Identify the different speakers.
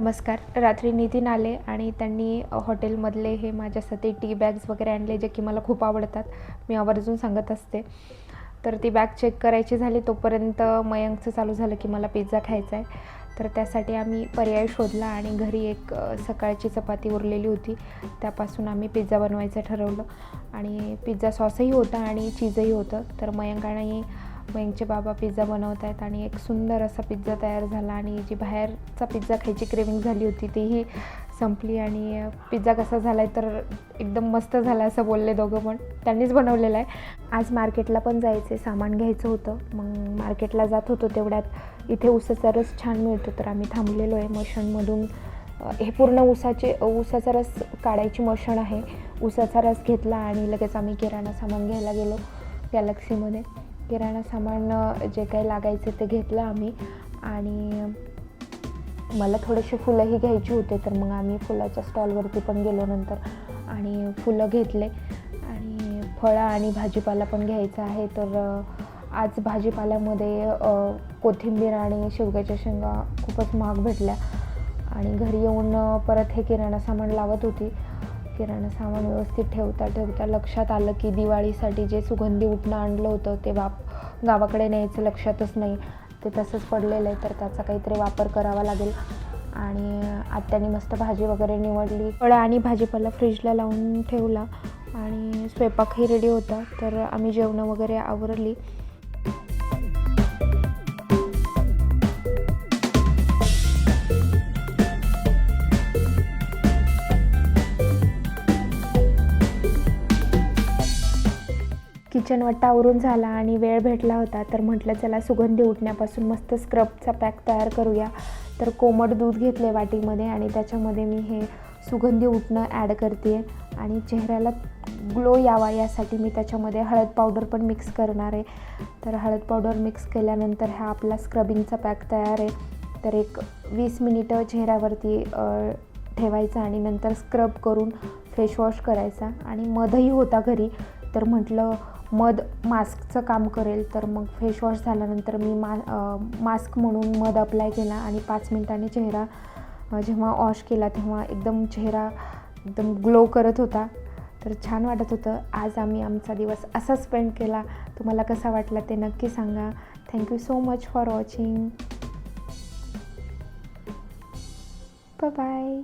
Speaker 1: नमस्कार. रात्री नितीन आले आणि त्यांनी हॉटेलमधले हे माझ्यासाठी टी बॅग्स वगैरे आणले, जे की मला खूप आवडतात. मी आवर्जून सांगत असते. तर ती बॅग चेक करायची झाली तोपर्यंत मयंकचं चालू झालं की मला पिझ्झा खायचा आहे. तर त्यासाठी आम्ही पर्याय शोधला आणि घरी एक सकाळची चपाती उरलेली होती, त्यापासून आम्ही पिझ्झा बनवायचं ठरवलं. आणि पिझ्झा सॉसही होता आणि चीजही होतं. तर मयंकचे बाबा पिझ्झा बनवत आहेत आणि एक सुंदर असा पिझ्झा तयार झाला आणि जी बाहेरचा पिझ्झा खायची क्रेविंग झाली होती तीही संपली. आणि पिझ्झा कसा झाला आहे तर एकदम मस्त झाला असं बोलले दोघं पण. त्यांनीच बनवलेला आहे. आज मार्केटला पण जायचं आहे, सामान घ्यायचं होतं. मग मार्केटला जात होतो तेवढ्यात इथे ऊसाचा रस छान मिळतो, तर आम्ही थांबलेलो आहे मशीनमधून. हे पूर्ण ऊसाचा रस काढायची मशीन आहे. ऊसाचा रस घेतला आणि लगेच आम्ही किराणा सामान घ्यायला गेलो गॅलक्सीमध्ये. किराणा सामान जे काही लागायचे ते घेतलं आम्ही. आणि मला थोडेसे फुलंही घ्यायची होते, तर मग आम्ही फुलाच्या स्टॉलवरती पण गेलो नंतर आणि फुलं घेतले. आणि फळं आणि भाजीपाला पण घ्यायचा आहे. तर आज भाजीपाल्यामध्ये कोथिंबीर आणि शेवग्याच्या शेंगा खूपच महाग भेटल्या. आणि घरी येऊन परत हे किराणा सामान लावत होती. किराणा सामान व्यवस्थित ठेवता लक्षात आलं की दिवाळीसाठी जे सुगंधी उटणं आणलं होतं ते गावाकडे न्यायचं लक्षातच नाही. ते तसंच पडलेलं आहे, तर त्याचा काहीतरी वापर करावा लागेल. आणि आत्याने मस्त भाजी वगैरे निवडली. फळं आणि भाजीपाला फ्रीजला लावून ठेवला आणि स्वयंपाकही रेडी होता. तर आम्ही जेवणं वगैरे आवरली. किचन वट्टा आवरून झाला आणि वेळ भेटला होता, तर म्हटलं चला सुगंधी उठण्यापासून मस्त स्क्रबचा पॅक तयार करूया. तर कोमट दूध घेतले वाटीमध्ये आणि त्याच्यामध्ये मी हे सुगंधी उठणं ॲड करते आहे. आणि चेहऱ्याला ग्लो यावा यासाठी मी त्याच्यामध्ये हळद पावडर पण मिक्स करणार आहे. तर हळद पावडर मिक्स केल्यानंतर हा आपला स्क्रबिंगचा पॅक तयार आहे. तर एक 20 मिनिटं चेहऱ्यावरती ठेवायचा आणि नंतर स्क्रब करून फेसवॉश करायचा. आणि मधही होता घरी, तर म्हटलं मध मास्कचं काम करेल. तर मग फेसवॉश झाल्यानंतर मी मास्क म्हणून मध अप्लाय केला आणि 5 मिनिटांनी चेहरा जेव्हा वॉश केला तेव्हा चेहरा एकदम ग्लो करत होता. तर छान वाटत होतं. आज आम्ही आमचा दिवस असा स्पेंड केला. तुम्हाला कसा वाटला ते नक्की सांगा. Thank you so much for watching. Bye.